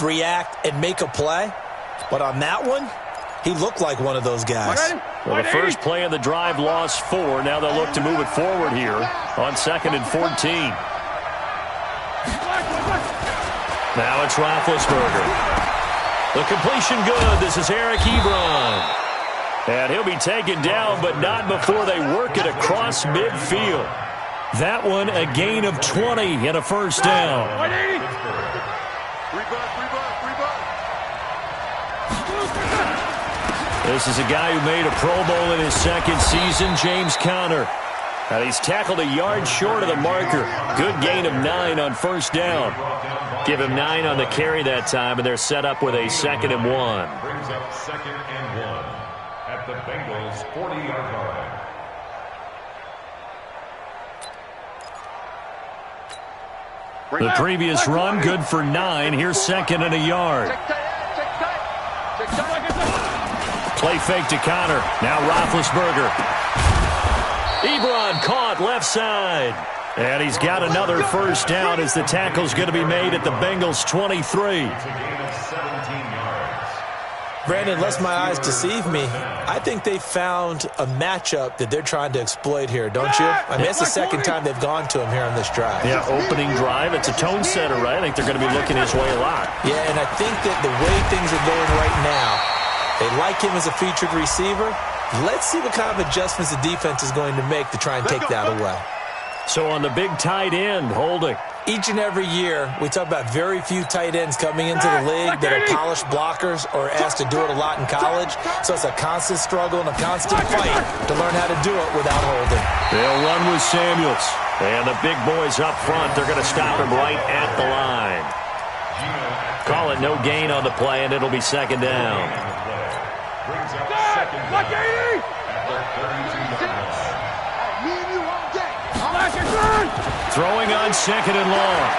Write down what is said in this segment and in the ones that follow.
react and make a play. But on that one, he looked like one of those guys. Well, the first play of the drive lost 4. Now they'll look to move it forward here on 2nd and 14. Now it's Roethlisberger. The completion good. This is Eric Ebron. And he'll be taken down, but not before they work it across midfield. That one a gain of 20 and a first down. This is a guy who made a Pro Bowl in his 2nd season, James Conner. And he's tackled a yard short of the marker. Good gain of 9 on first down. Give him 9 on the carry that time, and they're set up with a 2nd and 1. Brings up 2nd and 1 at the Bengals' 40-yard line. The previous run, good for 9. Here's 2nd and a yard. Play fake to Conner. Now Roethlisberger. Ebron caught left side. And he's got another first down as the tackle's going to be made at the Bengals' 23. Brandon, lest my eyes deceive me, I think they found a matchup that they're trying to exploit here, don't you? I mean, it's the 2nd time they've gone to him here on this drive. Yeah, opening drive. It's a tone setter, right? I think they're going to be looking his way a lot. Yeah, and I think that the way things are going right now, they like him as a featured receiver. Let's see what kind of adjustments the defense is going to make to try and take that away. So on the big tight end, holding. Each and every year, we talk about very few tight ends coming into the league that are polished blockers or asked to do it a lot in college. So it's a constant struggle and a constant fight to learn how to do it without holding. They'll run with Samuels. And the big boys up front, they're going to stop him right at the line. Call it no gain on the play, and it'll be 2nd down. Brings up 2nd down at the 32-yard line. Throwing on 2nd and long.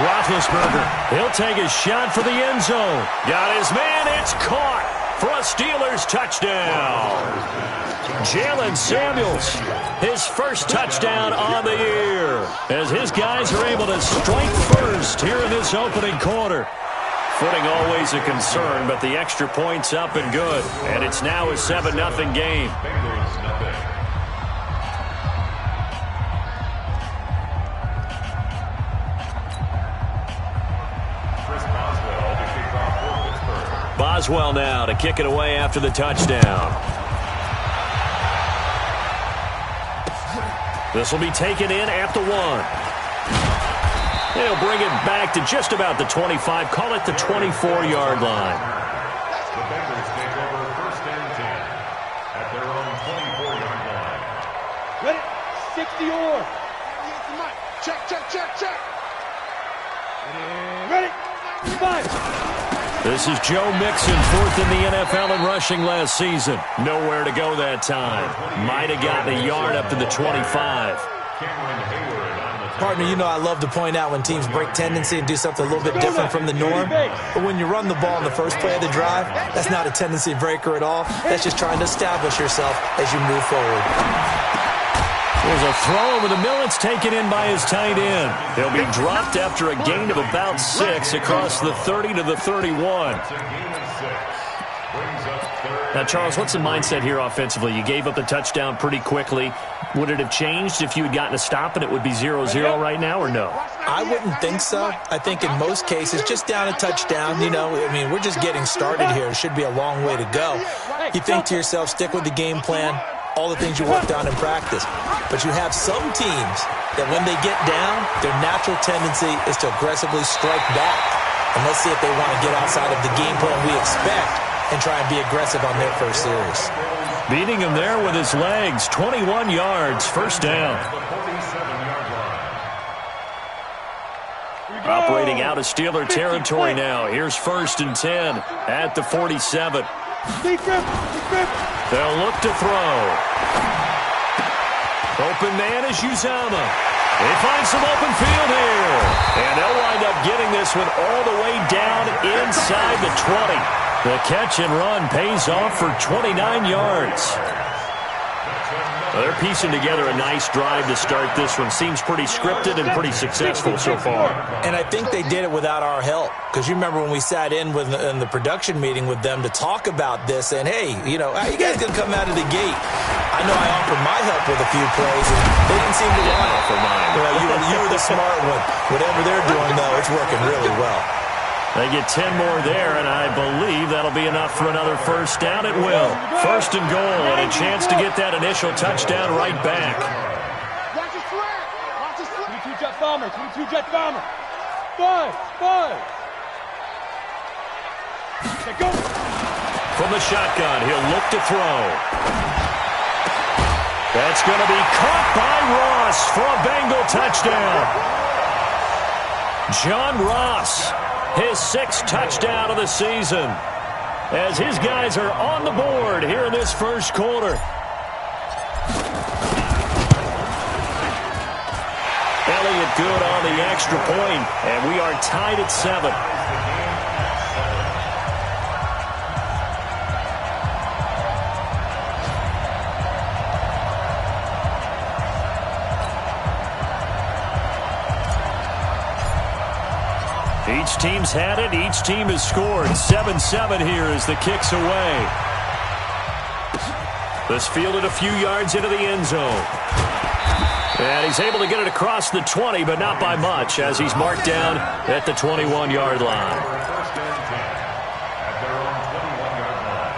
Roethlisberger. He'll take a shot for the end zone. Got his man. It's caught for a Steelers touchdown. Jalen Samuels, his first touchdown on the year, as his guys are able to strike first here in this opening quarter. Footing always a concern, but the extra point's up and good. And it's now a 7-0 game. Boswell now to kick it away after the touchdown. This will be taken in at the 1. They'll bring it back to just about the 25. Call it the 24-yard line. The Bengals take over 1st and 10 at their own 24-yard line. Ready? 60 or. Check. Ready? 5. This is Joe Mixon, 4th in the NFL in rushing last season. Nowhere to go that time. Might have gotten a yard up to the 25. Partner, you know I love to point out when teams break tendency and do something a little bit different from the norm. But when you run the ball in the first play of the drive, that's not a tendency breaker at all. That's just trying to establish yourself as you move forward. There's a throw over the middle. It's taken in by his tight end. He'll be dropped after a gain of about 6 across the 30 to the 31. Now, Charles, what's the mindset here offensively? You gave up the touchdown pretty quickly. Would it have changed if you had gotten a stop and it would be 0-0 right now, or no? I wouldn't think so. I think in most cases, just down a touchdown, you know, I mean, we're just getting started here. It should be a long way to go. You think to yourself, stick with the game plan, all the things you worked on in practice. But you have some teams that when they get down, their natural tendency is to aggressively strike back. And let's see if they want to get outside of the game plan we expect and try and be aggressive on their first series. Beating him there with his legs, 21 yards, first down. Operating out of Steeler territory now. Here's 1st and 10 at the 47. They'll look to throw. Open man is Uzama. They find some open field here. And they'll wind up getting this one all the way down inside the 20. The catch and run pays off for 29 yards. Well, they're piecing together a nice drive to start this one. Seems pretty scripted and pretty successful so far. And I think they did it without our help. Because you remember when we sat in the production meeting with them to talk about this, and hey, you know, how you guys going to come out of the gate? I know I offered my help with a few plays, and they didn't seem to want it. For mine. Well, you were the smart one. Whatever they're doing, though, it's working really well. They get 10 more there, and I believe that'll be enough for another first down. It will. First and goal, and a chance to get that initial touchdown right back. Watch his flag. Watch his flag. 22 jet bomber. 22 jet bomber. Five. Okay, go. From the shotgun, he'll look to throw. That's going to be caught by Ross for a Bengal touchdown. John Ross, his 6th touchdown of the season, as his guys are on the board here in this first quarter. Elliott good on the extra point, and we are tied at 7. Each team's had it. Each team has scored. 7-7 here as the kick's away. This fielded a few yards into the end zone. And he's able to get it across the 20, but not by much, as he's marked down at the 21-yard line. First and 10 at their own 21-yard line.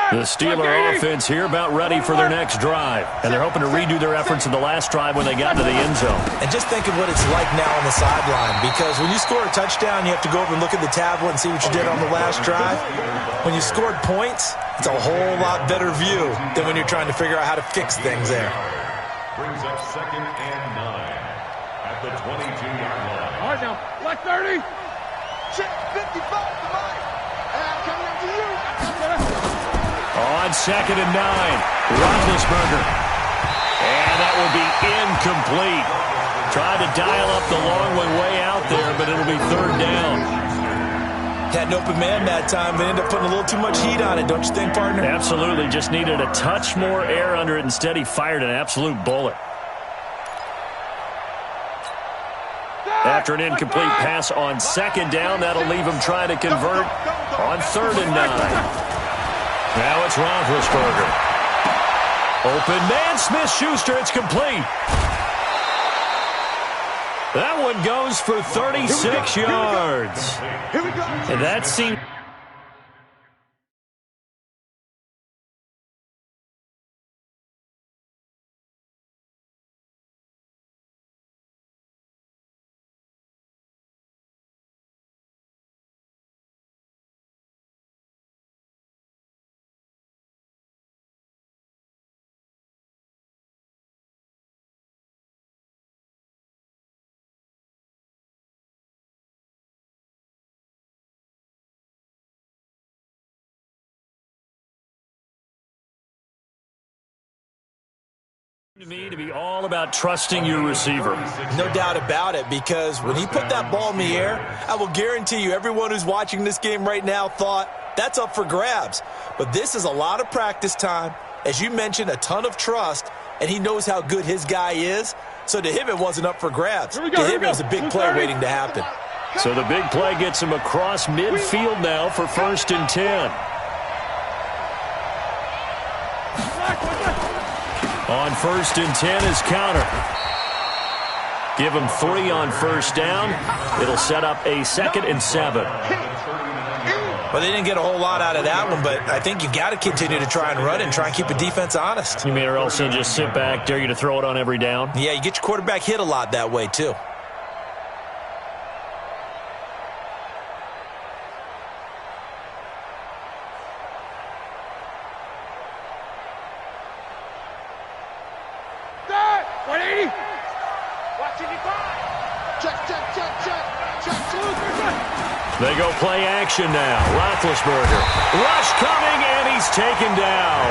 The Steeler offense here about ready for their next drive. And they're hoping to redo their efforts in the last drive when they got into the end zone. And just think of what it's like now on the sideline, because when you score a touchdown, you have to go over and look at the tablet and see what you did on the last drive. When you scored points, it's a whole lot better view than when you're trying to figure out how to fix things there. Brings up 2nd and 9 at the 22-yard line. All right, now. Black 30. Check 55 to mine. And I'm coming up to you. On 2nd and 9, Roethlisberger. And that will be incomplete. Tried to dial up the long one way out there, but it'll be 3rd down. Had an open man that time, but ended up putting a little too much heat on it, don't you think, partner? Absolutely. Just needed a touch more air under it. Instead, he fired an absolute bullet. After an incomplete pass on 2nd down, that'll leave him trying to convert on 3rd and 9. Now it's Roethlisberger. Open man, Smith-Schuster, it's complete. That one goes for 36 yards. And that seemed... to me to be all about trusting your receiver. No doubt about it, because when he put that ball in the air, I will guarantee you everyone who's watching this game right now thought that's up for grabs. But this is a lot of practice time. As you mentioned, a ton of trust, and he knows how good his guy is. So to him, it wasn't up for grabs. To him, it was a big play waiting to happen. So the big play gets him across midfield now for 1st and 10. On 1st and 10 is counter. Give him 3 on 1st down. It'll set up a 2nd and 7. Well, they didn't get a whole lot out of that one, but I think you got to continue to try and run and try and keep the defense honest. You mean or else they'll just sit back, dare you to throw it on every down? Yeah, you get your quarterback hit a lot that way, too. They go play action now. Roethlisberger. Rush coming, and he's taken down.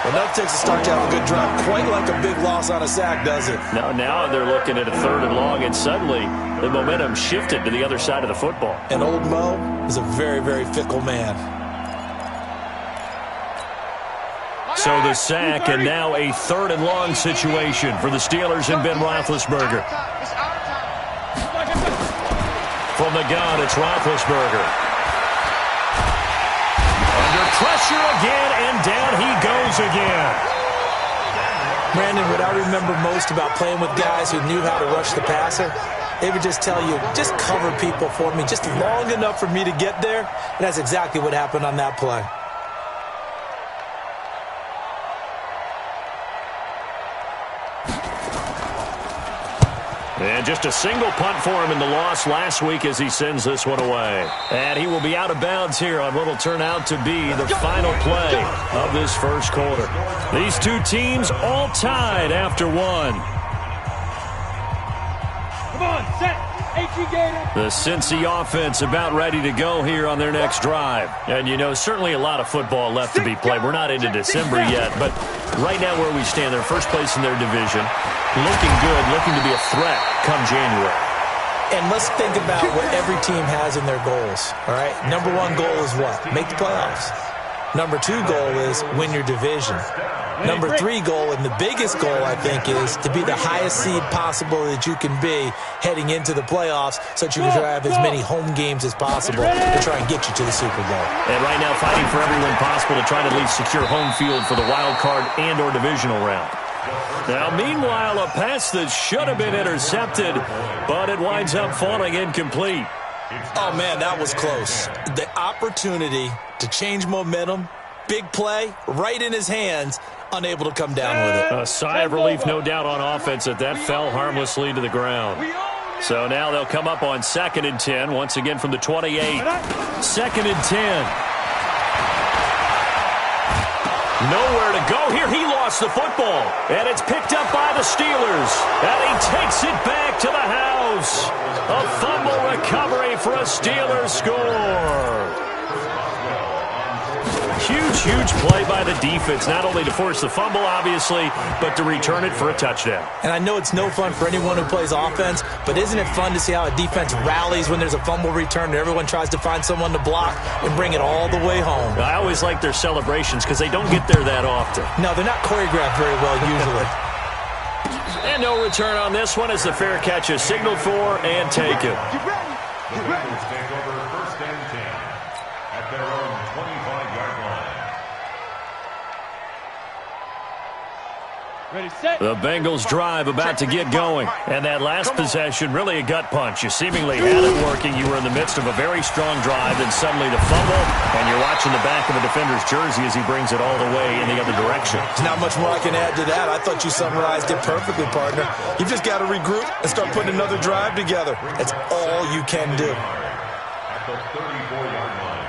Well, no takes a start to have a good drive. Quite like a big loss on a sack, does it? Now they're looking at a 3rd and long, and suddenly the momentum shifted to the other side of the football. And old Mo is a very, very fickle man. So the sack, and now a 3rd and long situation for the Steelers and Ben Roethlisberger. From the gun, it's Roethlisberger. Under pressure again, and down he goes again. Brandon, what I remember most about playing with guys who knew how to rush the passer, they would just tell you, just cover people for me, just long enough for me to get there. And that's exactly what happened on that play. And just a single punt for him in the loss last week as he sends this one away. And he will be out of bounds here on what will turn out to be the final play of this first quarter. These two teams all tied after one. Come on, set. The Cincy offense about ready to go here on their next drive. And, you know, certainly a lot of football left to be played. We're not into December yet, but right now where we stand, they're first place in their division. Looking good, looking to be a threat come January. And let's think about what every team has in their goals, all right? Number 1 goal is what? Make the playoffs. Number 2 goal is win your division. Number 3 goal, and the biggest goal, I think, is to be the highest seed possible that you can be heading into the playoffs so that you can have as many home games as possible to try and get you to the Super Bowl. And right now fighting for every win possible to try to at least secure home field for the wild card and or divisional round. Now, meanwhile, a pass that should have been intercepted, but it winds up falling incomplete. Oh, man, that was close. The opportunity to change momentum, big play, right in his hands, unable to come down with it. A sigh of relief, no doubt, on offense that fell harmlessly to the ground. So now they'll come up on 2nd and 10, once again from the 28. 2nd and 10. Nowhere to go here. He lost the football. And it's picked up by the Steelers. And he takes it back to the house. A fumble recovery for a Steelers score. Huge play by the defense. Not only to force the fumble, obviously, but to return it for a touchdown. And I know it's no fun for anyone who plays offense, but isn't it fun to see how a defense rallies when there's a fumble return and everyone tries to find someone to block and bring it all the way home? I always like their celebrations because they don't get there that often. No, they're not choreographed very well usually. And no return on this one as the fair catch is signaled for and taken. The Bengals take over 1st and 10 at their own 25-yard line. Ready, set. The Bengals drive about to get going. And that last possession, really a gut punch. You seemingly had it working. You were in the midst of a very strong drive, then suddenly the fumble, and you're watching the back of a defender's jersey as he brings it all the way in the other direction. There's not much more I can add to that. I thought you summarized it perfectly, partner. You've just got to regroup and start putting another drive together. That's all you can do. At the 34-yard line.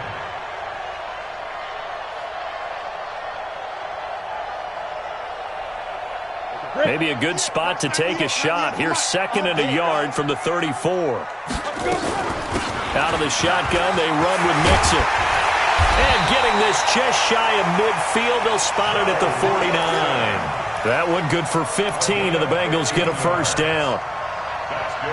Maybe a good spot to take a shot. Here's 2nd and a yard from the 34. Out of the shotgun, they run with Mixon. And getting this just shy of midfield, they'll spot it at the 49. That one good for 15, and the Bengals get a first down.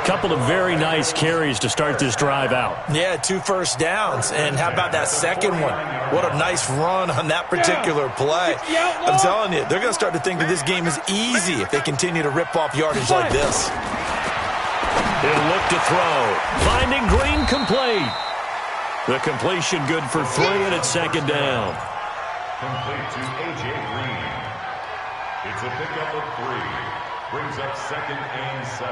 Couple of very nice carries to start this drive out. Yeah, 2 first downs. And how about that second one? What a nice run on that particular play. I'm telling you, they're going to start to think that this game is easy if they continue to rip off yardage like this. He'll look to throw. Finding Green complete. The completion good for 3, and it's 2nd down. Complete to A.J. Green. It's a pickup of 3. Brings up 2nd and 7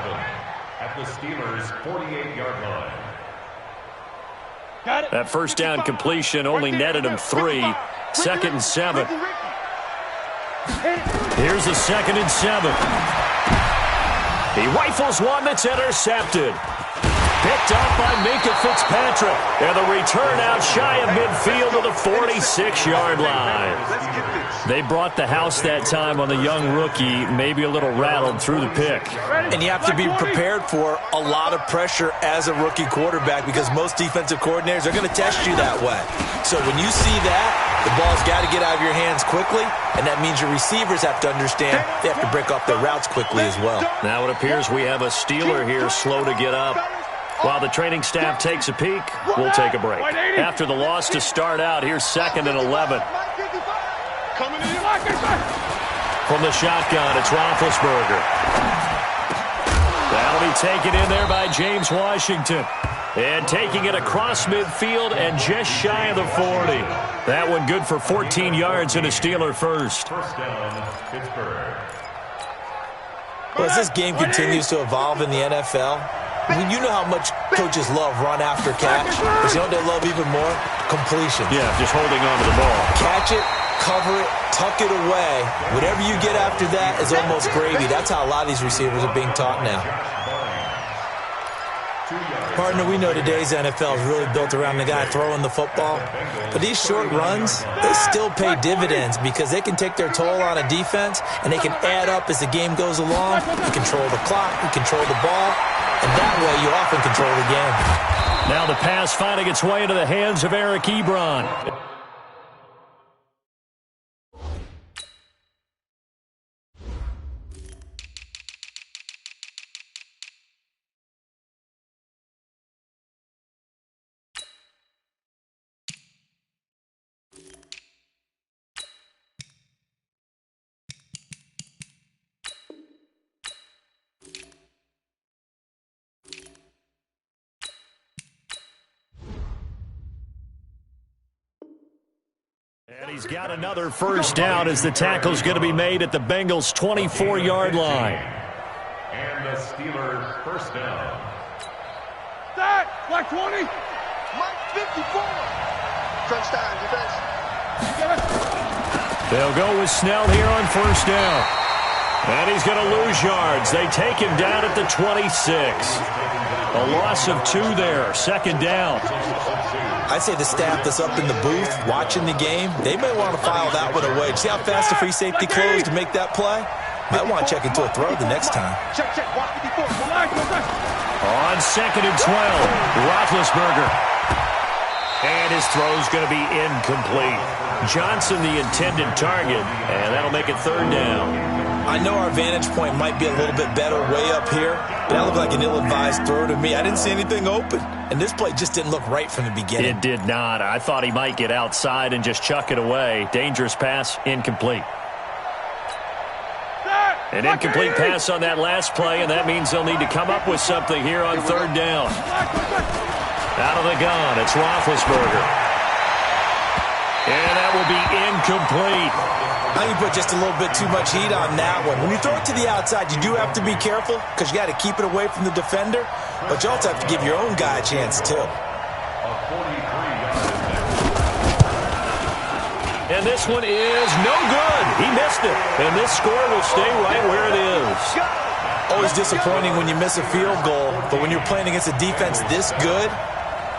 at the Steelers' 48-yard line. Got it. That first down completion only netted him 3. 2nd and 7. Here's a 2nd and 7. He rifles one that's intercepted. Picked up by Minka Fitzpatrick. And the return out shy of midfield to the 46-yard line. They brought the house that time on the young rookie, maybe a little rattled through the pick. And you have to be prepared for a lot of pressure as a rookie quarterback because most defensive coordinators are going to test you that way. So when you see that, The ball's got to get out of your hands quickly, and that means your receivers have to understand they have to break off their routes quickly as well. Now it appears we have a Steeler here slow to get up. While the training staff takes a peek, we'll take a break. After the loss to start out, here's 2nd and 11. From the shotgun, it's Roethlisberger. That'll be taken in there by James Washington. And taking it across midfield and just shy of the 40. That one good for 14 yards and a Steeler first. First down, Pittsburgh. Well, as this game continues to evolve in the NFL, you know how much coaches love run after catch, but you know what they love even more? Completion. Yeah, just holding on to the ball. Catch it, cover it, tuck it away. Whatever you get after that is almost gravy. That's how a lot of these receivers are being taught now. Partner, we know today's NFL is really built around the guy throwing the football. But these short runs, they still pay dividends because they can take their toll on a defense and they can add up as the game goes along. You control the clock, you control the ball, and that way you often control the game. Now the pass finding its way into the hands of Eric Ebron. And he's got another first down as the tackle's going to be made at the Bengals' 24-yard line. And the Steelers first down. That, like 20. Mike 54. Crunch time, defense. They'll go with Snell here on first down. And he's going to lose yards. They take him down at the 26. A loss of 2 there, 2nd down. I'd say the staff that's up in the booth watching the game, they may want to file that one away. See how fast the free safety closed to make that play? Might want to check into a throw the next time. On 2nd and 12, Roethlisberger. And his throw's going to be incomplete. Johnson the intended target, and that'll make it 3rd down. I know our vantage point might be a little bit better way up here, but that looked like an ill-advised throw to me. I didn't see anything open, and this play just didn't look right from the beginning. It did not. I thought he might get outside and just chuck it away. Dangerous pass, incomplete. An incomplete pass on that last play, and that means they'll need to come up with something here on 3rd down. Out of the gun, it's Roethlisberger. And that will be incomplete. I think you put just a little bit too much heat on that one. When you throw it to the outside, you do have to be careful because you got to keep it away from the defender, but you also have to give your own guy a chance too. And this one is no good. He missed it. And this score will stay right where it is. Always disappointing when you miss a field goal, but when you're playing against a defense this good,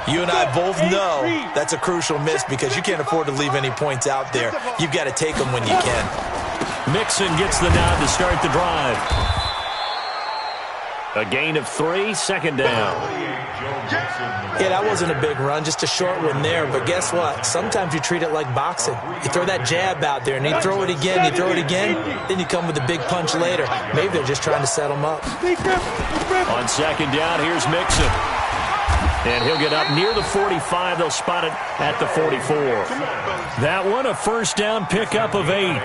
you and I both know that's a crucial miss because you can't afford to leave any points out there. You've got to take them when you can. Mixon gets the nod to start the drive. A gain of 3, 2nd down. Yeah, that wasn't a big run, just a short one there. But guess what? Sometimes you treat it like boxing. You throw that jab out there, and you throw it again, you throw it again, then you come with a big punch later. Maybe they're just trying to set them up. On 2nd down, here's Mixon. And he'll get up near the 45. They'll spot it at the 44. That one, a first down pickup of 8.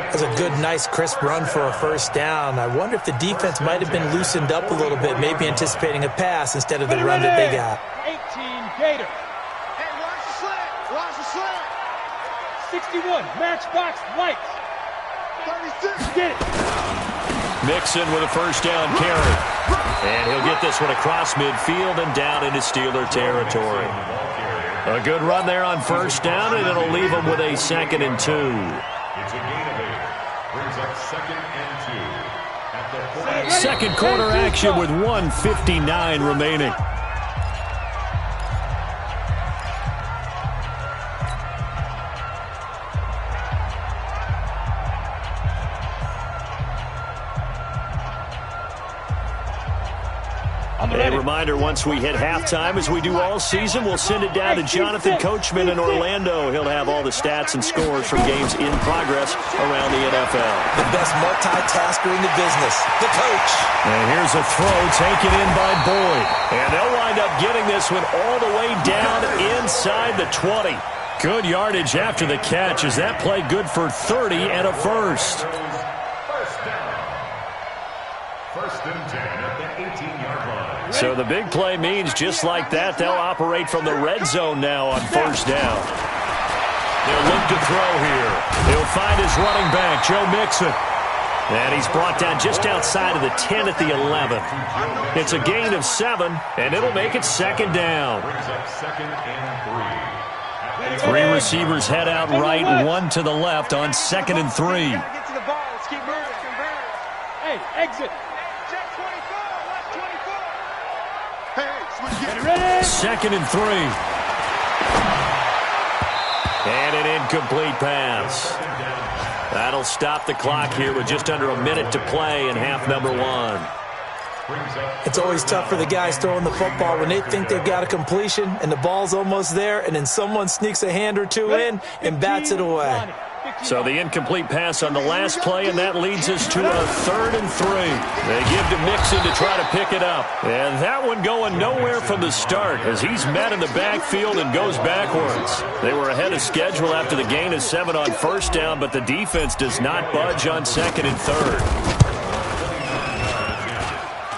That's a good, nice, crisp run for a first down. I wonder if the defense might have been loosened up a little bit, maybe anticipating a pass instead of the run that they got. 18 Gator. Hey, watch the slant. Watch the slant. 61, matchbox lights. 36. Get it. Mixon with a first down carry. And he'll get this one across midfield and down into Steeler territory. A good run there on first down, and it'll leave them with a 2nd and 2. It's a gain of 8. Brings up 2nd and 2. At the 40. Second quarter action with 1:59 remaining. A reminder, once we hit halftime, as we do all season, we'll send it down to Jonathan Coachman in Orlando. He'll have all the stats and scores from games in progress around the NFL. The best multitasker in the business, the coach. And here's a throw taken in by Boyd. And they'll wind up getting this one all the way down inside the 20. Good yardage after the catch as that play good for 30 and a first. First and 10 at the 18-yard line. So the big play means just like that, they'll operate from the red zone now on first down. They'll look to throw here. He'll find his running back, Joe Mixon. And he's brought down just outside of the 10 at the 11. It's a gain of 7, and it'll make it second down. Brings up second and 3. 3 receivers head out right, 1 to the left on second and 3. Get to the ball. Let's keep moving. Hey, exit. Check 24. Left 24. Hey, switch gears. Ready? Second and 3. And an incomplete pass. That'll stop the clock here with just under a minute to play in half number 1. It's always tough for the guys throwing the football when they think they've got a completion and the ball's almost there, and then someone sneaks a hand or two in and bats it away. So the incomplete pass on the last play, and that leads us to a 3rd and 3. They give to Mixon to try to pick it up. And that one going nowhere from the start as he's met in the backfield and goes backwards. They were ahead of schedule after the gain of 7 on first down, but the defense does not budge on 2nd and 3rd.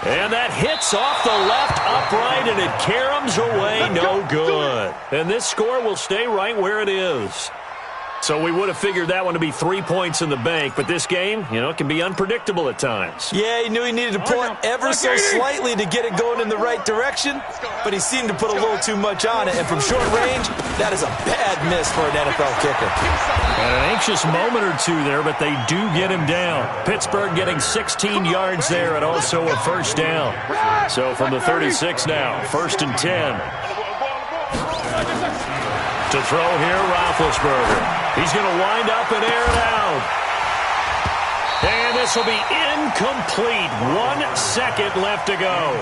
And that hits off the left upright, and it caroms away, no good. And this score will stay right where it is. So we would have figured that one to be 3 points in the bank, but this game, it can be unpredictable at times. Yeah, he knew he needed to pull it ever so slightly to get it going in the right direction, but he seemed to put a little too much on it, and from short range, that is a bad miss for an NFL kicker. And an anxious moment or two there, but they do get him down. Pittsburgh getting 16 yards there and also a first down. So from the 36 now, 1st and 10. To throw here, Roethlisberger. He's going to wind up and air it out. And this will be incomplete. 1 second left to go.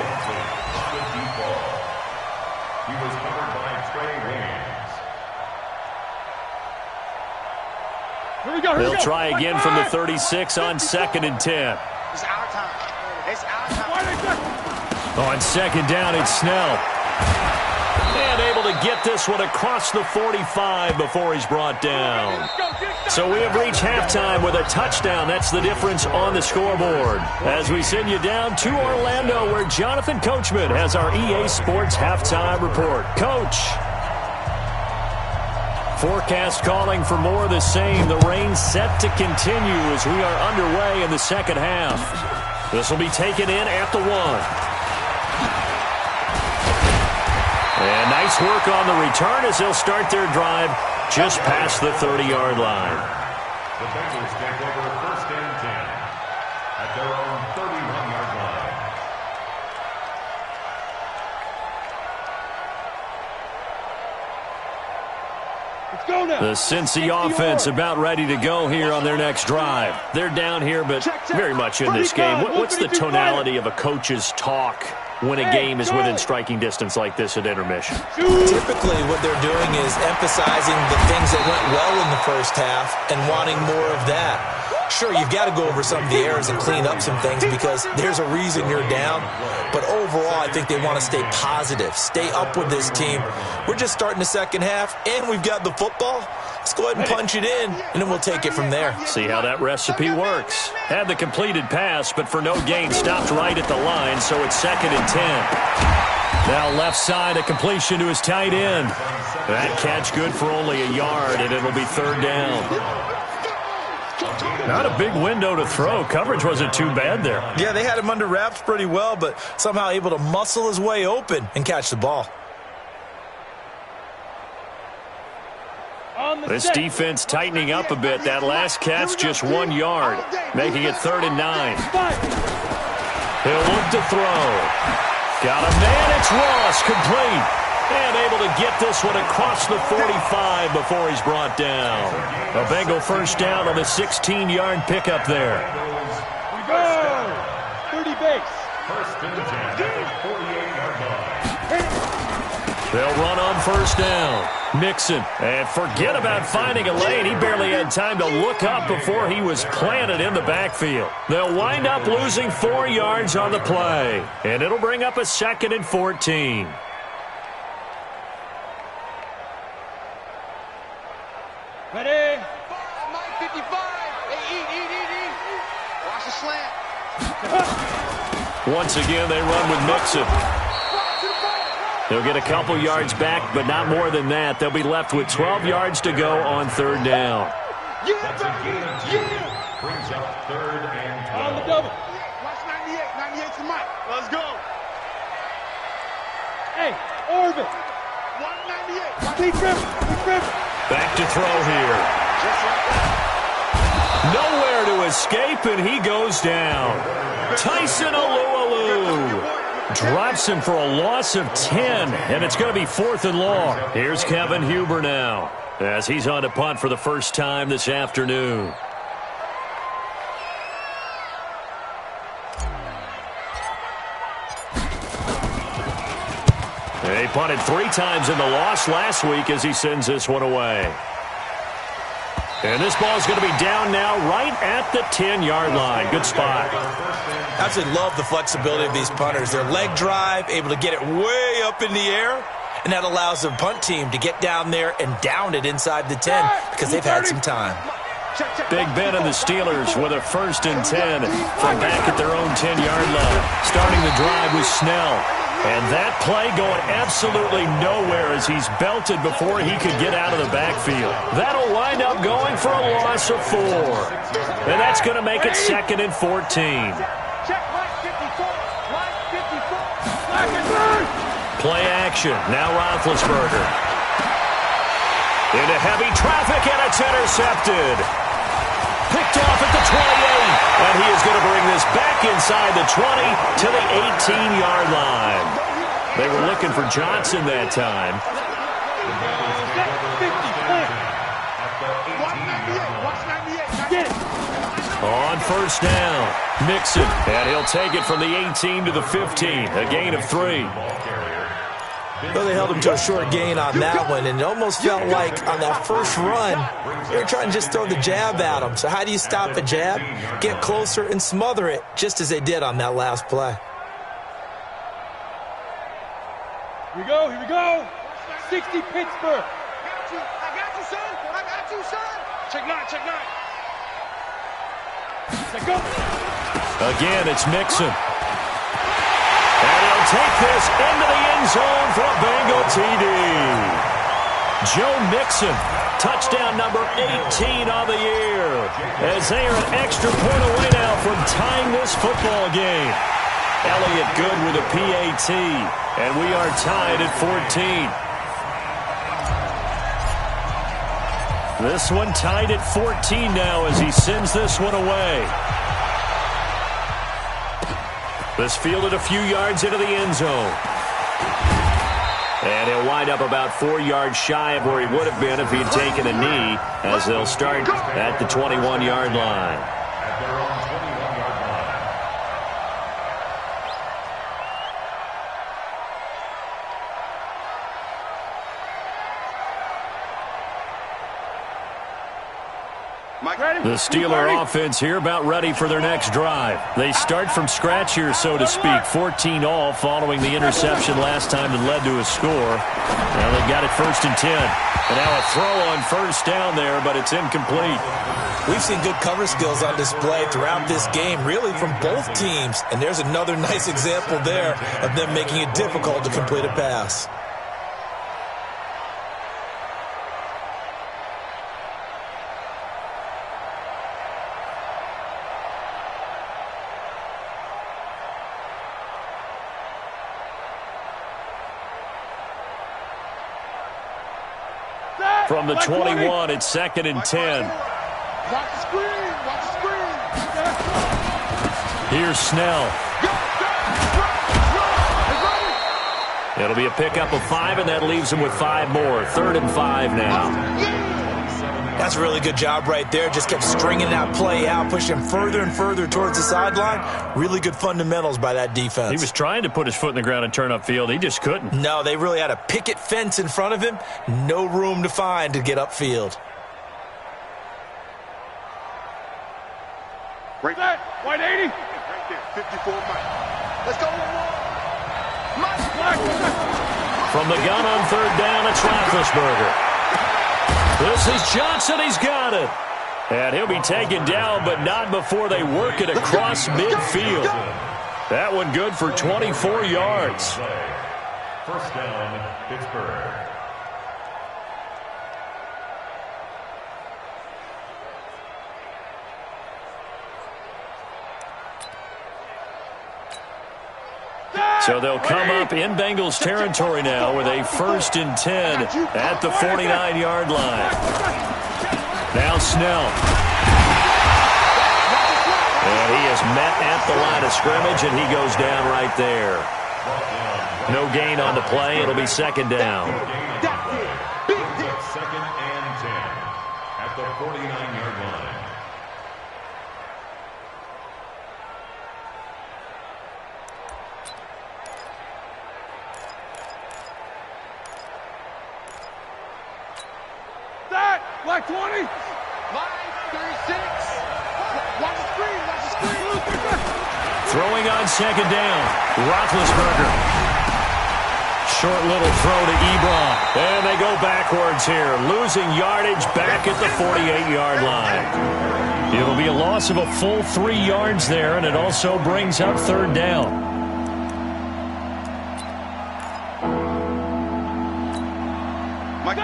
He was covered by Trey Williams. Here we go. They'll try again from the 36 on 2nd and 10. It's our time. It's our time. On 2nd down, it's Snell. And able to get this one across the 45 before he's brought down. So we have reached halftime with a touchdown. That's the difference on the scoreboard. As we send you down to Orlando, where Jonathan Coachman has our EA Sports halftime report. Coach. Forecast calling for more of the same. The rain set to continue as we are underway in the second half. This will be taken in at the 1. And nice work on the return as they'll start their drive just past the 30-yard line. The Bengals take over 1st and 10 at their own 31-yard line. Let's go now. The Cincy offense about ready to go here on their next drive. They're down here, but very much in this game. What's the tonality of a coach's talk when a game is within striking distance like this at intermission? Typically, what they're doing is emphasizing the things that went well in the first half and wanting more of that. Sure, you've got to go over some of the errors and clean up some things because there's a reason you're down. But overall, I think they want to stay positive, stay up with this team. We're just starting the second half, and we've got the football. Let's go ahead and punch it in, and then we'll take it from there. See how that recipe works. Had the completed pass, but for no gain, stopped right at the line, so it's 2nd and 10. Now left side, a completion to his tight end. That catch good for only a yard, and it'll be 3rd down. Not a big window to throw. Coverage wasn't too bad there. Yeah, they had him under wraps pretty well, but somehow able to muscle his way open and catch the ball. This defense tightening up a bit. That last catch just 1 yard, making it 3rd and 9. He'll look to throw. Got a man. It's Ross, complete. And able to get this one across the 45 before he's brought down. A Bengal first down on the 16-yard pickup there. We go. 30 base. First and 10 at the 48-yard line. They'll run on first down. Mixon. And forget about finding a lane. He barely had time to look up before he was planted in the backfield. They'll wind up losing 4 yards on the play. And it'll bring up a 2nd and 14. Ready? Mike 55. Hey, eat. Watch the slant. Once again, they run with Mixon. They'll get a couple yards back, but not more than that. They'll be left with 12 yards to go on third down. That's a gain of 2. Brings up 3rd and 12. On the double. Watch 98. 98 to Mike. Let's go. Hey, Orvin. 198. Keep grip. Back to throw here. Just like that. Nowhere to escape, and he goes down. Tyson Alualu drops him for a loss of 10, and it's going to be 4th and long. Here's Kevin Huber now, as he's on to punt for the first time this afternoon. He punted 3 times in the loss last week as he sends this one away. And this ball is going to be down now right at the 10-yard line. Good spot. I absolutely love the flexibility of these punters. Their leg drive, able to get it way up in the air, and that allows the punt team to get down there and down it inside the 10 because they've had some time. Big Ben and the Steelers with a 1st and 10 from back at their own 10-yard line. Starting the drive with Snell. And that play going absolutely nowhere as he's belted before he could get out of the backfield. That'll wind up going for a loss of 4. And that's going to make it 2nd and 14. Check Mike 54. Mike 54. Play action. Now Roethlisberger. Into heavy traffic, and it's intercepted. Picked off at the 28. And he is going to bring this back inside the 20 to the 18-yard line. They were looking for Johnson that time. On first down, Mixon. And he'll take it from the 18 to the 15. A gain of 3. Well, they held him to a short gain on that one, and it almost felt like on that first run, they were trying to just throw the jab at him. So how do you stop a jab? Get closer and smother it, just as they did on that last play. Here we go. 60 Pittsburgh. I got you, son. Check 9. Let's go. Again, it's Mixon. And he'll take this into the end zone for a Bengal TD. Joe Mixon, touchdown number 18 on the year, as they are an extra point away now from tying this football game. Elliott good with a PAT, and we are tied at 14. This one tied at 14 now as he sends this one away. This fielded a few yards into the end zone. And he'll wind up about 4 yards shy of where he would have been if he had taken a knee, as they'll start at the 21-yard line. At their own 21-yard line. The Steeler offense here about ready for their next drive. They start from scratch here, so to speak. 14 all following the interception last time that led to a score. Now they've got it 1st and 10. And now a throw on first down there, but it's incomplete. We've seen good cover skills on display throughout this game, really from both teams. And there's another nice example there of them making it difficult to complete a pass. From the 21, it's 2nd and 10. Watch the screen. Here's Snell. It'll be a pickup of 5, and that leaves him with 5 more. 3rd and 5 now. That's That's a really good job right there. Just kept stringing that play out, pushing further and further towards the sideline. Really good fundamentals by that defense. He was trying to put his foot in the ground and turn upfield. He just couldn't. No, they really had a picket fence in front of him. No room to find to get upfield. Right there. White 80. Right there. 54 Mike. Let's go. From the gun on third down, it's Roethlisberger. This is Johnson. He's got it. And he'll be taken down, but not before they work it across midfield. That one good for 24 yards. First down, Pittsburgh. So they'll come up in Bengals territory now with a 1st and 10 at the 49-yard line. Now Snell. And he is met at the line of scrimmage, and he goes down right there. No gain on the play. It'll be 2nd down. Second and 10 at the 49-yard line. Black 20. Line 36. Watch the screen. Watch the screen. Throwing on 2nd down. Roethlisberger. Short little throw to Ebron. And they go backwards here. Losing yardage back at the 48-yard line. It'll be a loss of a full 3 yards there, and it also brings up 3rd down.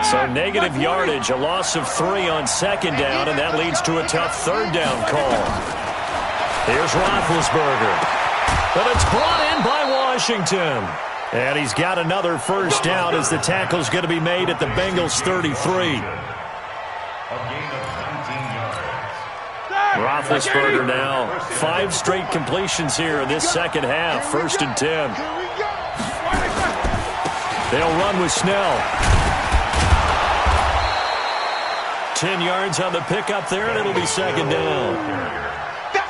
So negative yardage, a loss of 3 on 2nd down, and that leads to a tough 3rd down call. Here's Roethlisberger. But it's brought in by Washington. And he's got another 1st down as the tackle's going to be made at the Bengals 33. A gain of 19 yards. Roethlisberger now. 5 straight completions here in this second half. 1st and 10. They'll run with Snell. 10 yards on the pickup there, and it'll be 2nd down.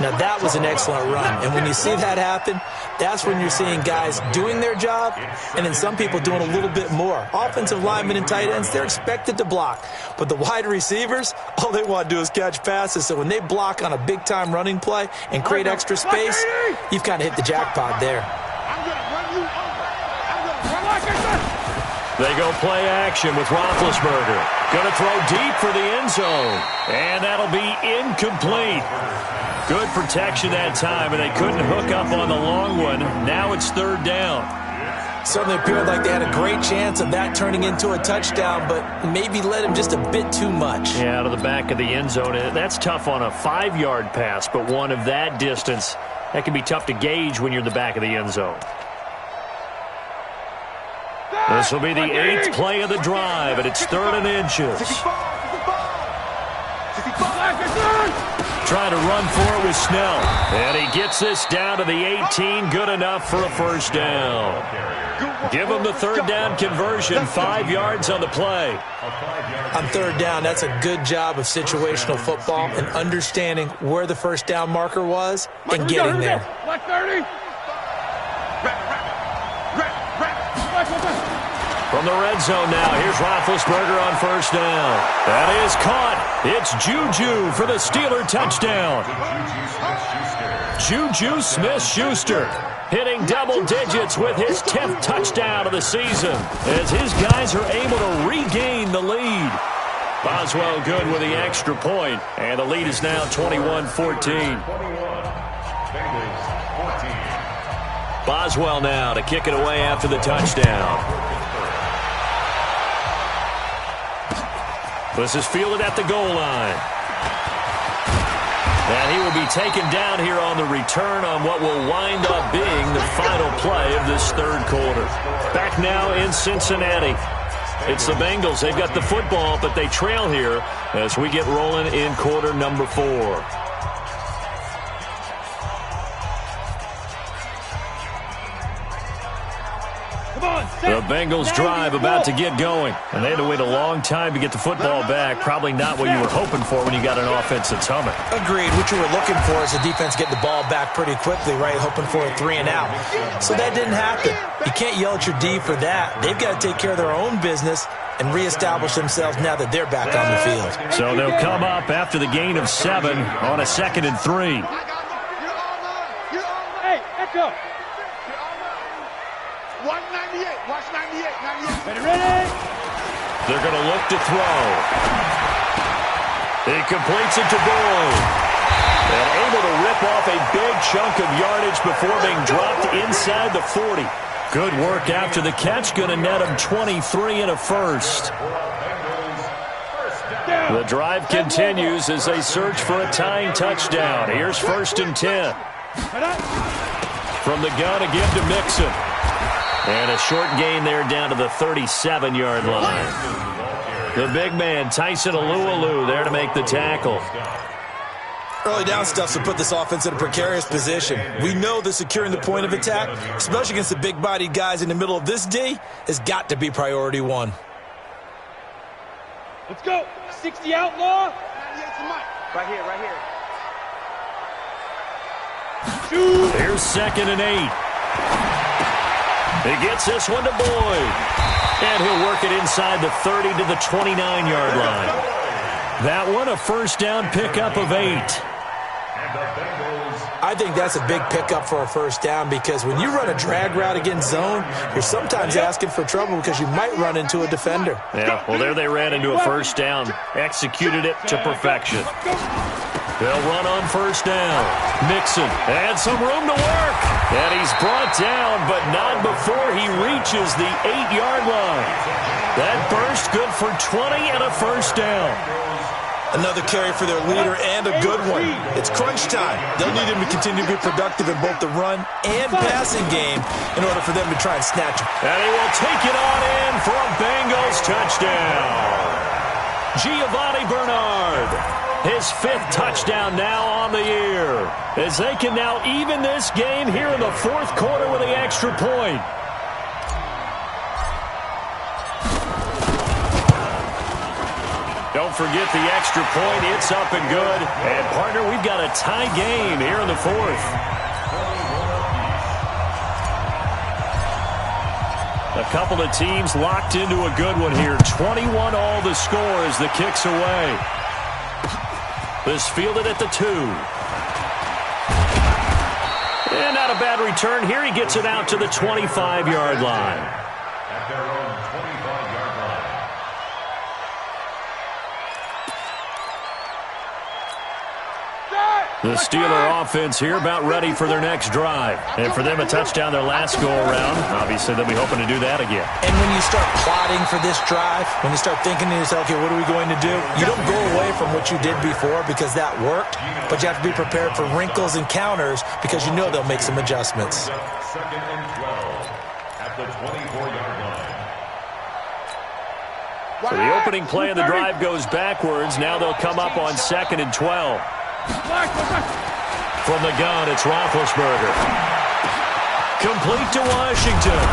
Now, that was an excellent run. And when you see that happen, that's when you're seeing guys doing their job and then some people doing a little bit more. Offensive linemen and tight ends, they're expected to block. But the wide receivers, all they want to do is catch passes. So when they block on a big-time running play and create extra space, you've kind of hit the jackpot there. I'm going to run you over. I'm going to run like I said. They go play action with Roethlisberger. Going to throw deep for the end zone. And that'll be incomplete. Good protection that time, and they couldn't hook up on the long one. Now it's 3rd down. Certainly appeared like they had a great chance of that turning into a touchdown, but maybe led him just a bit too much. Yeah, out of the back of the end zone. That's tough on a 5-yard pass, but one of that distance, that can be tough to gauge when you're in the back of the end zone. This will be the 8th play of the drive, and it's 3rd and inches. Trying to run for it with Snell. And he gets this down to the 18. Good enough for a 1st down. Give him the 3rd down conversion. 5 yards on the play. On 3rd down, that's a good job of situational football and understanding where the 1st down marker was and getting there. Black 30. From the red zone now, here's Roethlisberger on 1st down. That is caught. It's Juju for the Steeler touchdown. Juju Smith-Schuster hitting double digits with his 10th touchdown of the season as his guys are able to regain the lead. Boswell good with the extra point, and the lead is now 21-14. Boswell now to kick it away after the touchdown. This is fielded at the goal line. And he will be taken down here on the return on what will wind up being the final play of this 3rd quarter. Back now in Cincinnati. It's the Bengals. They've got the football, but they trail here as we get rolling in quarter number 4. Come on. The Bengals drive about to get going. And they had to wait a long time to get the football back. Probably not what you were hoping for when you got an offense that's humming. Agreed. What you were looking for is the defense getting the ball back pretty quickly, right? Hoping for a 3 and out. So that didn't happen. You can't yell at your D for that. They've got to take care of their own business and reestablish themselves now that they're back on the field. So they'll come up after the gain of 7 on a 2nd and 3. Hey, echo. 198. Watch 98. 98. Ready? They're going to look to throw. He completes it to Boyd. And able to rip off a big chunk of yardage before being dropped inside the 40. Good work after the catch. Going to net him 23 and a first. The drive continues as they search for a tying touchdown. Here's 1st and 10. From the gun again to Mixon. And a short gain there down to the 37-yard line. The big man, Tyson Alualu, there to make the tackle. Early down stuff to put this offense in a precarious position. We know that securing the point of attack, especially against the big-bodied guys in the middle of this D, has got to be priority 1. Let's go. 60 outlaw. Right here, right here. Shoot. Here's 2nd and 8. He gets this one to Boyd. And he'll work it inside the 30 to the 29-yard line. That one a first down pickup of 8. I think that's a big pickup for a first down because when you run a drag route against zone, you're sometimes asking for trouble because you might run into a defender. Yeah, well, there they ran into a first down. Executed it to perfection. They'll run on first down. Mixon had some room to work. And he's brought down, but not before he reaches the 8-yard line. That burst good for 20 and a first down. Another carry for their leader and a good one. It's crunch time. They'll need him to continue to be productive in both the run and passing game in order for them to try and snatch him. And he will take it on in for a Bengals touchdown. Giovanni Bernard. His 5th touchdown now on the year. As they can now even this game here in the 4th quarter with the extra point. Don't forget the extra point. It's up and good. And, partner, we've got a tie game here in the 4th. A couple of teams locked into a good one here. 21 all the score as the kick's away. This fielded at the 2. And not a bad return here. He gets it out to the 25-yard line. At their own 25-yard line. The Steeler offense here about ready for their next drive. And for them, a touchdown their last go-around. Obviously, they'll be hoping to do that again. And when you start plotting for this drive, when you start thinking to yourself, okay, what are we going to do? You don't go away from what you did before because that worked, but you have to be prepared for wrinkles and counters because you know they'll make some adjustments. 2nd and 12 at the 24-yard line. So the opening play of the drive goes backwards. Now they'll come up on 2nd and 12. From the gun, it's Roethlisberger. Complete to Washington.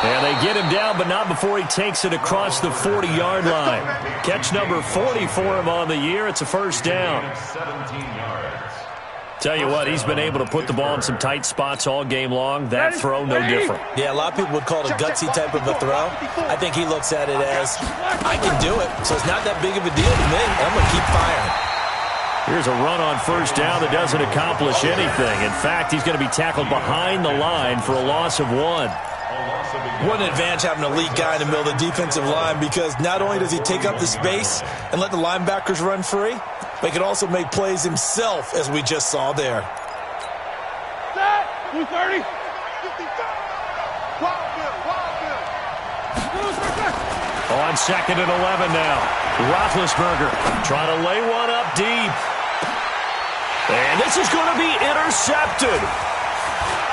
And they get him down, but not before he takes it across the 40-yard line. Catch number 40 for him on the year. It's a first down. 17 yards. Tell you what, he's been able to put the ball in some tight spots all game long. That throw, no different. Yeah, a lot of people would call it a gutsy type of a throw. I think he looks at it as, I can do it, so it's not that big of a deal to me. I'm going to keep firing. Here's a run on first down that doesn't accomplish anything. In fact, he's going to be tackled behind the line for a loss of 1. What an advantage having an elite guy in the middle of the defensive line because not only does he take up the space and let the linebackers run free, but he can also make plays himself, as we just saw there. 230. On 2nd and 11 now. Roethlisberger trying to lay one up deep. And this is going to be intercepted.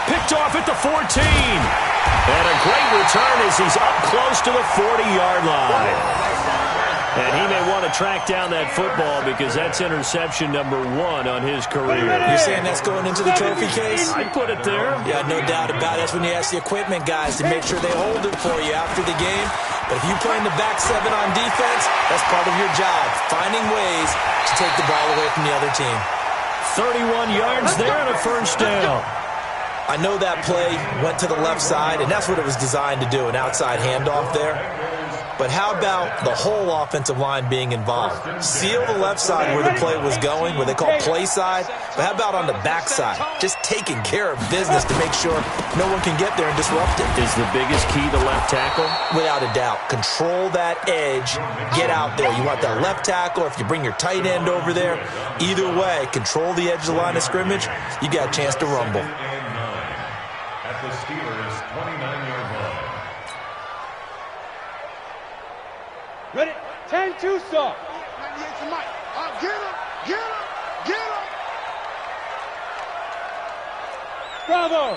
Picked off at the 14. And a great return as he's up close to the 40-yard line. And he may want to track down that football because that's interception number 1 on his career. You're saying that's going into the trophy case? I'd put it there. Yeah, no doubt about it. That's when you ask the equipment guys to make sure they hold it for you after the game. But if you play in the back 7 on defense, that's part of your job, finding ways to take the ball away from the other team. 31 yards there and a first down. I know that play went to the left side, and that's what it was designed to do, an outside handoff there. But how about the whole offensive line being involved? Seal the left side where the play was going, where they call play side. But how about on the back side? Just taking care of business to make sure no one can get there and disrupt it. Is the biggest key the left tackle? Without a doubt. Control that edge. Get out there. You want that left tackle, or if you bring your tight end over there. Either way, control the edge of the line of scrimmage. You got a chance to rumble. At the Steelers' 29-yard line. Ready? 10-2, sir. 98 to Mike. Get him! Get him! Get him! Bravo.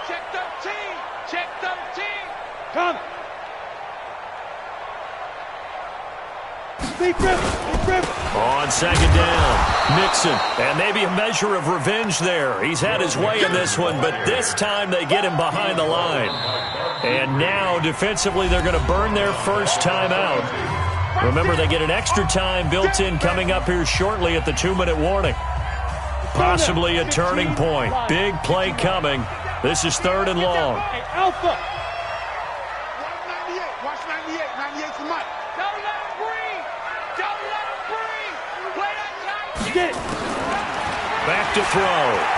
Check 13! Check 13! Come. Deep rip. On second down, Nixon. And maybe a measure of revenge there. He's had his way in this one, but this time they get him behind the line. And now, defensively, they're going to burn their first time out. Remember, they get an extra time built in coming up here shortly at the 2-minute warning. Possibly a turning point. Big play coming. This is 3rd and long. Hey, Alpha. Watch 98. 98 to Mike. Don't let him breathe. Don't let him breathe. Play that tight. Get it. Back to throw.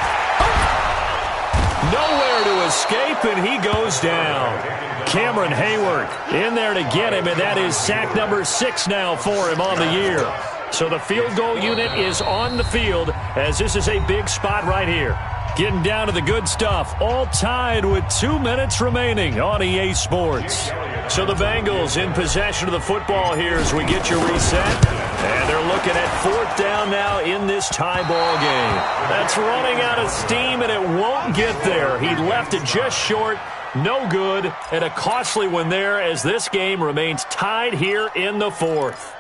Nowhere to escape, and he goes down. Cameron Hayward in there to get him, and that is sack number 6 now for him on the year. So the field goal unit is on the field as this is a big spot right here. Getting down to the good stuff, all tied with 2 minutes remaining on EA Sports. So the Bengals in possession of the football here as we get your reset. And they're looking at 4th down now in this tie ball game. That's running out of steam, and it won't get there. He left it just short, no good, and a costly one there as this game remains tied here in the 4th.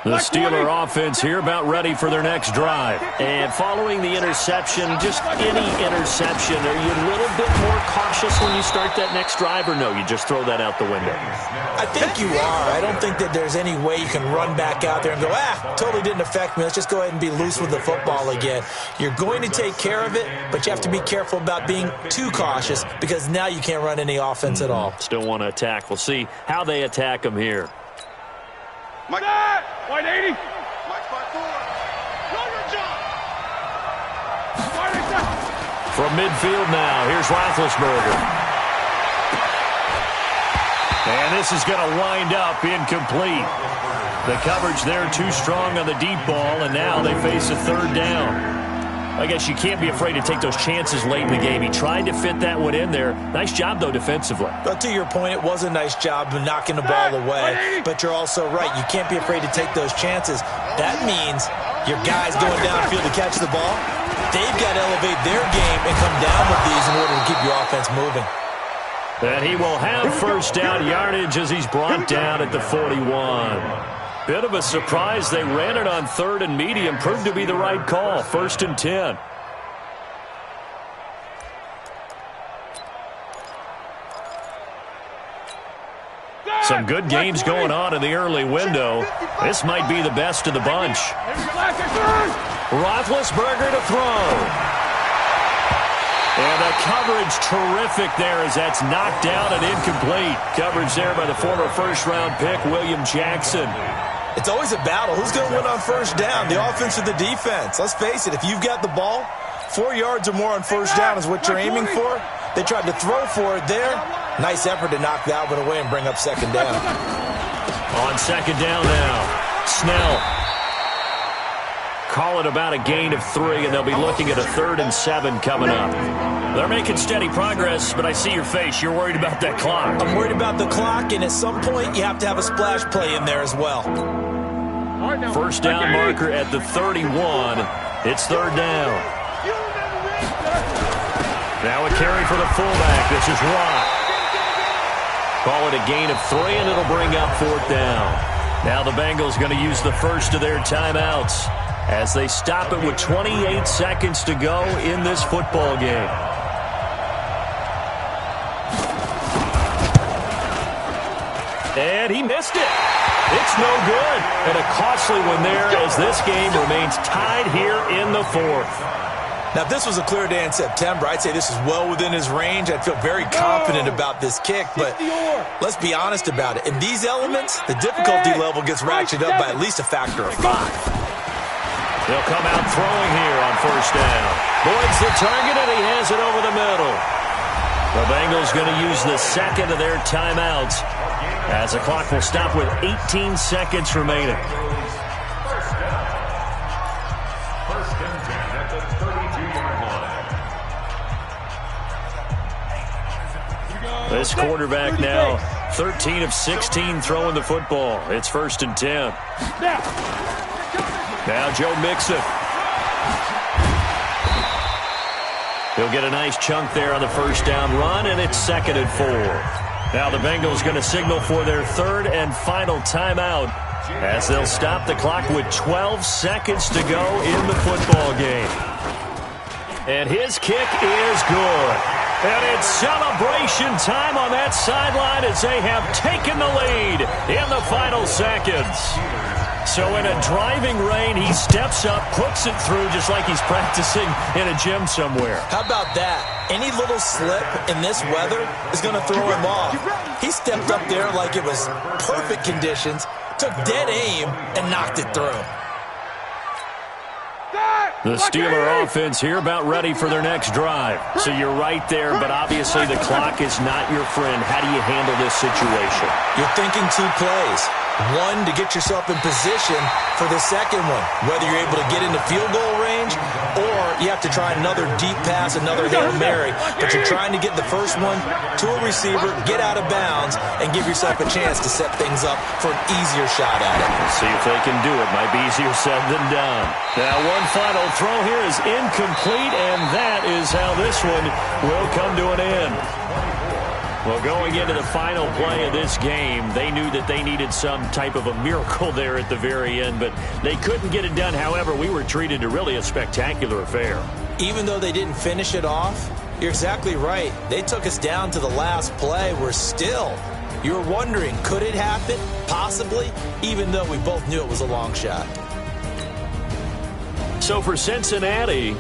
The Steeler offense here about ready for their next drive. And following the interception, just any interception, are you a little bit more cautious when you start that next drive, or no, you just throw that out the window? I think you are. I don't think that there's any way you can run back out there and go, totally didn't affect me. Let's just go ahead and be loose with the football again. You're going to take care of it, but you have to be careful about being too cautious because now you can't run any offense at all. Still want to attack. We'll see how they attack him here. Mike. 180. Mike 5-4. Know your job. From midfield now, here's Roethlisberger. And this is going to wind up incomplete. The coverage there too strong on the deep ball, and now they face a 3rd down. I guess you can't be afraid to take those chances late in the game. He tried to fit that one in there. Nice job, though, defensively. But to your point, it was a nice job of knocking the ball away. But you're also right. You can't be afraid to take those chances. That means your guys going downfield to catch the ball, they've got to elevate their game and come down with these in order to keep your offense moving. And he will have first down yardage as he's brought down at the 41. Bit of a surprise. They ran it on 3rd and medium. Proved to be the right call. 1st and 10. Some good games going on in the early window. This might be the best of the bunch. Roethlisberger to throw. And the coverage terrific there as that's knocked down and incomplete. Coverage there by the former 1st-round pick, William Jackson. It's always a battle. Who's going to win on 1st down, the offense or the defense? Let's face it, if you've got the ball, 4 yards or more on 1st down is what you're aiming for. They tried to throw for it there. Nice effort to knock that one away and bring up 2nd down. On 2nd down now, Snell. Call it about a gain of 3, and they'll be looking at a 3rd and 7 coming up. They're making steady progress, but I see your face. You're worried about that clock. I'm worried about the clock, and at some point you have to have a splash play in there as well. 1st down marker at the 31. It's 3rd down. Now a carry for the fullback. This is Rock. Call it a gain of 3, and it'll bring up 4th down. Now the Bengals going to use the first of their timeouts as they stop it with 28 seconds to go in this football game. And he missed it. It's no good. And a costly one there as this game remains tied here in the 4th. Now, if this was a clear day in September, I'd say this is well within his range. I'd feel very confident about this kick, but let's be honest about it. In these elements, the difficulty level gets ratcheted up by at least a factor of 5. They'll come out throwing here on 1st down. Boyd's the target, and he has it over the middle. The Bengals going to use the second of their timeouts as the clock will stop with 18 seconds remaining. This quarterback now 13 of 16 throwing the football. It's 1st and 10. Now Joe Mixon. He'll get a nice chunk there on the 1st down run, and it's 2nd and 4. Now the Bengals going to signal for their 3rd and final timeout as they'll stop the clock with 12 seconds to go in the football game. And his kick is good. And it's celebration time on that sideline as they have taken the lead in the final seconds. So in a driving rain, he steps up, puts it through just like he's practicing in a gym somewhere. How about that? Any little slip in this weather is going to throw him off. He stepped up there like it was perfect conditions, took dead aim, and knocked it through. The Steeler offense here about ready for their next drive. So you're right there, but obviously the clock is not your friend. How do you handle this situation? You're thinking 2 plays. One, to get yourself in position for the second one, whether you're able to get into field goal range or you have to try another deep pass, another Hail Mary. But you're trying to get the first one to a receiver, get out of bounds, and give yourself a chance to set things up for an easier shot at it. See if they can do it. Might be easier said than done. Now one final throw here is incomplete, and that is how this one will come to an end. Well, going into the final play of this game, they knew that they needed some type of a miracle there at the very end, but they couldn't get it done. However, we were treated to really a spectacular affair. Even though they didn't finish it off, you're exactly right. They took us down to the last play. We're still, you're wondering, could it happen? Possibly, even though we both knew it was a long shot. So for Cincinnati,